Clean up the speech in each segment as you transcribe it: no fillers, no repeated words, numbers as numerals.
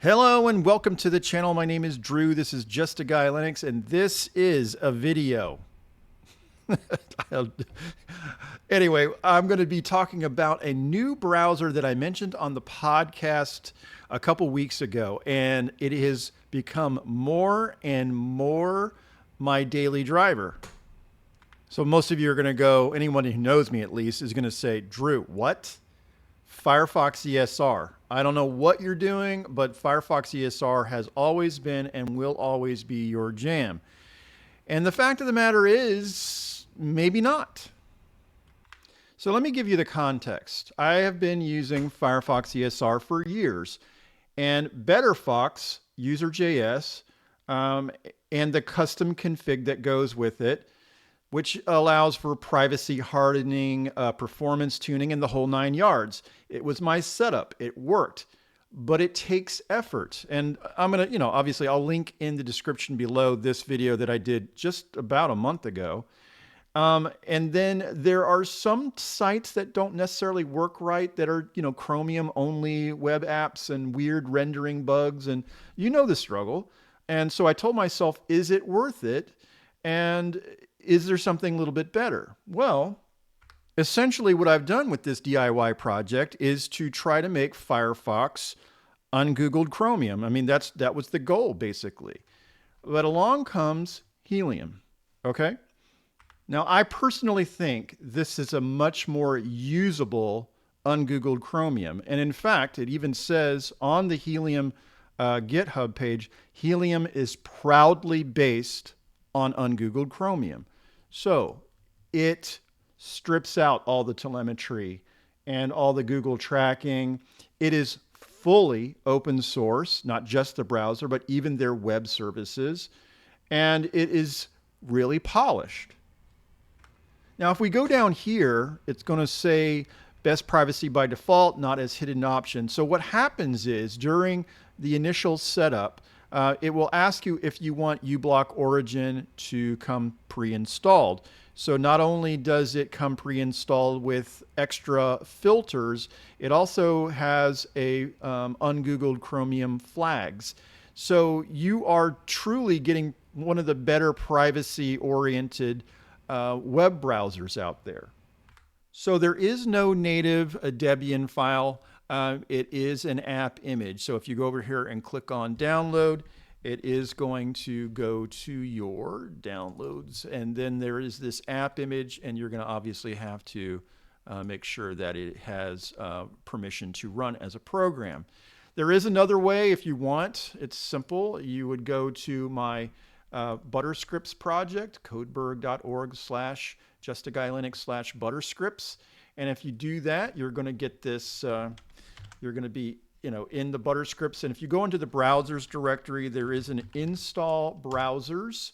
Hello and welcome to the channel. My name is Drew. This is Just a Guy Linux, and this is a video. Anyway, I'm going to be talking about a new browser that I mentioned on the podcast a couple weeks ago, and it has become more and more my daily driver. So most of you are going to go, anyone who knows me at least, is going to say, Drew, what? Firefox-esr. I don't know what you're doing, but Firefox-esr has always been and will always be your jam. And the fact of the matter is, maybe not. So let me give you the context. I have been using Firefox-esr for years, and BetterFox, user.js, and the custom config that goes with it, which allows for privacy hardening, performance tuning, and the whole 9 yards. It was my setup. It worked, but it takes effort. And I'm going to, obviously I'll link in the description below this video that I did just about a month ago. And then there are some sites that don't necessarily work right that are, Chromium only web apps and weird rendering bugs. And the struggle. And so I told myself, is it worth it? And is there something a little bit better? Well, essentially what I've done with this DIY project is to try to make Firefox ungoogled Chromium. I mean, that was the goal basically. But along comes Helium, okay? Now, I personally think this is a much more usable ungoogled Chromium. And in fact, it even says on the Helium GitHub page, Helium is proudly based on ungoogled Chromium. So it strips out all the telemetry and all the Google tracking. It is fully open source, not just the browser, but even their web services. And it is really polished. Now, if we go down here, it's going to say best privacy by default, not as hidden option. So what happens is during the initial setup, it will ask you if you want uBlock Origin to come pre-installed. So not only does it come pre-installed with extra filters, it also has a ungoogled Chromium flags. So you are truly getting one of the better privacy-oriented web browsers out there. So there is no native Debian file. It is an app image. So if you go over here and click on download, it is going to go to your downloads. And then there is this app image, and you're going to obviously have to make sure that it has permission to run as a program. There is another way if you want. It's simple. You would go to my Butterscripts project, codeberg.org/justaguylinux/butterscripts. And if you do that, you're going to get this, you're going to be in the Butterscripts. And if you go into the browsers directory, there is an install browsers,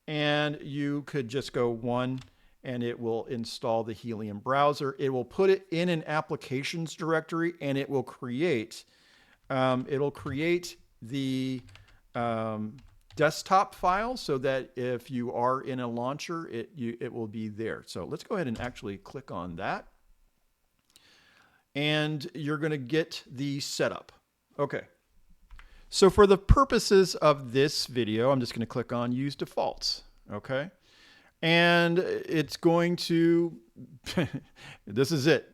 and you could just go one and it will install the Helium browser. It will put it in an applications directory, and it will create the desktop file so that if you are in a launcher, it will be there. So let's go ahead and actually click on that. And you're going to get the setup. Okay. So for the purposes of this video, I'm just going to click on use defaults. Okay. And it's going to, this is it.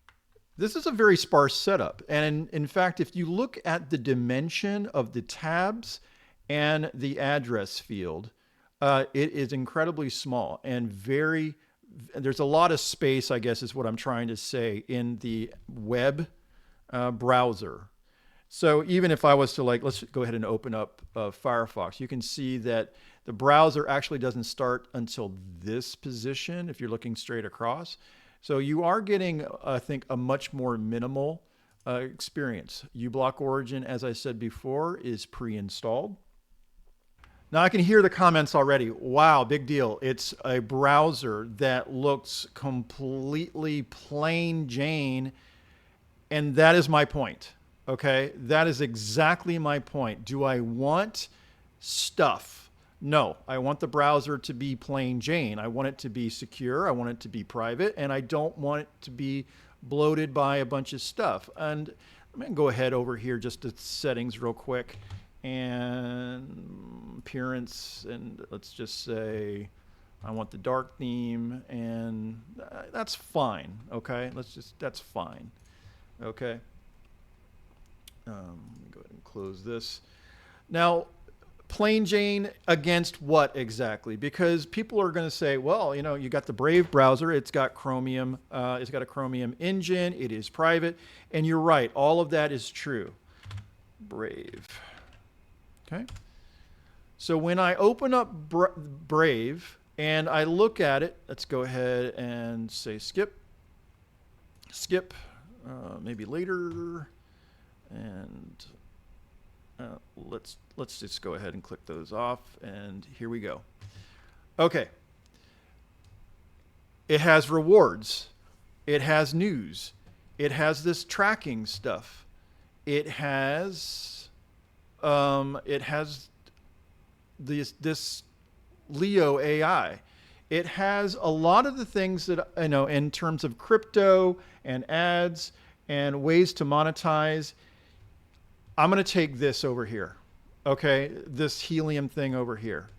This is a very sparse setup. And in fact, if you look at the dimension of the tabs and the address field, it is incredibly small and there's a lot of space, I guess is what I'm trying to say, in the web browser. So even if I was to let's go ahead and open up Firefox, you can see that the browser actually doesn't start until this position if you're looking straight across. So you are getting, I think, a much more minimal experience. uBlock Origin, as I said before, is pre-installed. Now I can hear the comments already. Wow, big deal. It's a browser that looks completely plain Jane. And that is my point. Okay, that is exactly my point. Do I want stuff? No, I want the browser to be plain Jane. I want it to be secure. I want it to be private. And I don't want it to be bloated by a bunch of stuff. And I'm going to go ahead over here just to settings real quick, and appearance, and let's just say I want the dark theme, and that's fine. Okay, that's fine. Okay. Let me go ahead and close this. Now, plain Jane against what exactly? Because people are going to say, well, you know, you got the Brave browser. It's got Chromium. It's got a Chromium engine. It is private. And you're right. All of that is true. Brave. Okay. So when I open up Brave and I look at it, let's go ahead and say skip. Skip. Maybe later. And let's just go ahead and click those off, and here we go. Okay. It has rewards. It has news. It has this tracking stuff. It has this Leo AI. It has a lot of the things that, you know, in terms of crypto and ads and ways to monetize. I'm going to take this over here. Okay. This Helium thing over here.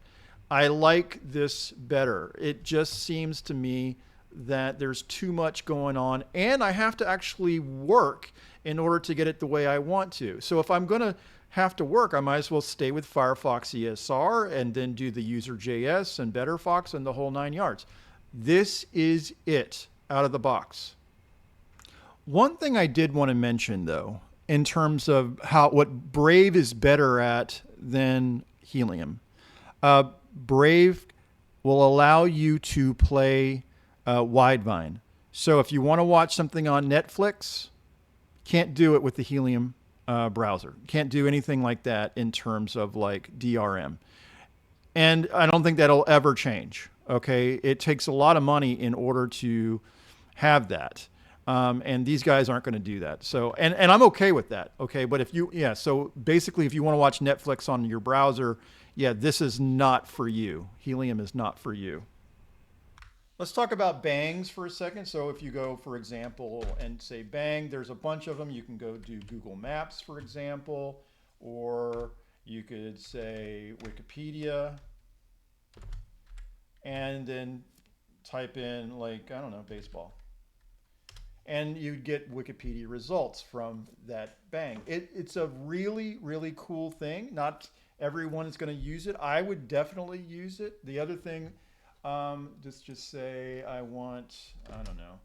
I like this better. It just seems to me that there's too much going on, and I have to actually work in order to get it the way I want to. So if I'm going to have to work, I might as well stay with firefox-esr and then do the user.js and BetterFox and the whole 9 yards. This is it out of the box. One thing I did want to mention, though, in terms of what Brave is better at than Helium. Brave will allow you to play Widevine. So if you want to watch something on Netflix, can't do it with the Helium browser. Can't do anything like that in terms of like DRM. And I don't think that'll ever change. Okay, it takes a lot of money in order to have that. And these guys aren't going to do that. So, and I'm okay with that. Okay. But if you, so basically if you want to watch Netflix on your browser, this is not for you. Helium is not for you. Let's talk about bangs for a second. So if you go, for example, and say bang, there's a bunch of them. You can go do Google Maps, for example, or you could say Wikipedia and then type in, like, I don't know, baseball. And you'd get Wikipedia results from that bang. It's a really, really cool thing. Not everyone is going to use it. I would definitely use it. The other thing, just say I want, I don't know,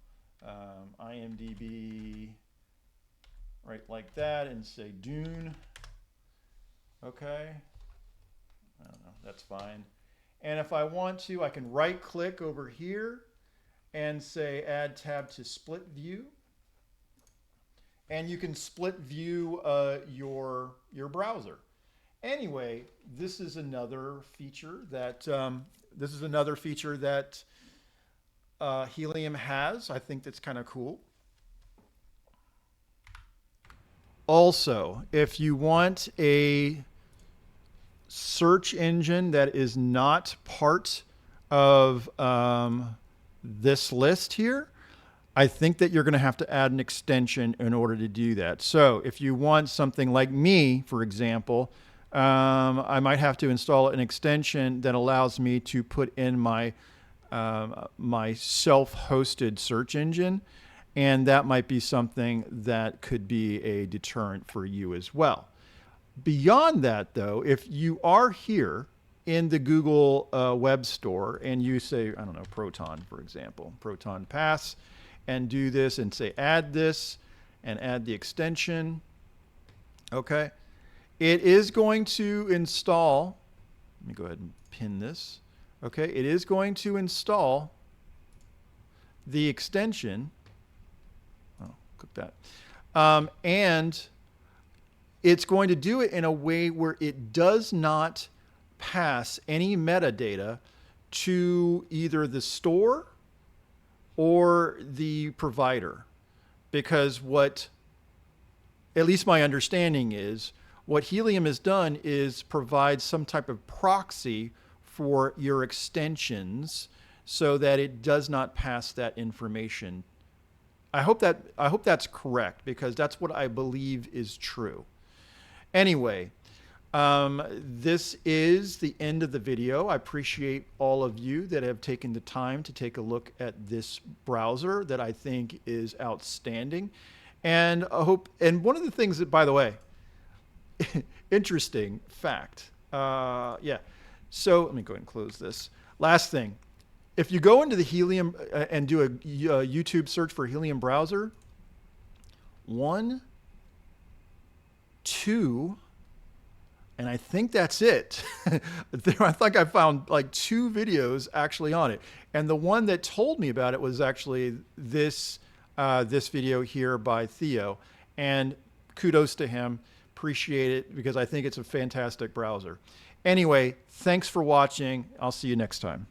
IMDb, right, like that, and say Dune. Okay. I don't know. That's fine. And if I want to, I can right click over here and say add tab to split view, and you can split view your browser. Anyway, this is another feature that Helium has. I think that's kind of cool. Also, if you want a search engine that is not part of this list here, I think that you're going to have to add an extension in order to do that. So if you want something like me, for example, I might have to install an extension that allows me to put in my my self-hosted search engine, and that might be something that could be a deterrent for you as well. Beyond that, though, if you are here in the Google Web Store and you say, I don't know, Proton, for example, Proton Pass, and do this and say add this and add the extension, okay, it is going to install, let me go ahead and pin this, okay, it is going to install the extension, oh, click that, and it's going to do it in a way where it does not pass any metadata to either the store or the provider, because what, at least my understanding is, what Helium has done is provide some type of proxy for your extensions so that it does not pass that information. I hope that's correct, because that's what I believe is true. Anyway, this is the end of the video. I appreciate all of you that have taken the time to take a look at this browser that I think is outstanding. And I hope, and one of the things that, by the way, interesting fact. Yeah. So let me go ahead and close this. Last thing. If you go into the Helium and do a YouTube search for Helium browser, 1, 2, and I think that's it. I think I found like 2 videos actually on it. And the one that told me about it was actually this video here by Theo. And kudos to him. Appreciate it, because I think it's a fantastic browser. Anyway, thanks for watching. I'll see you next time.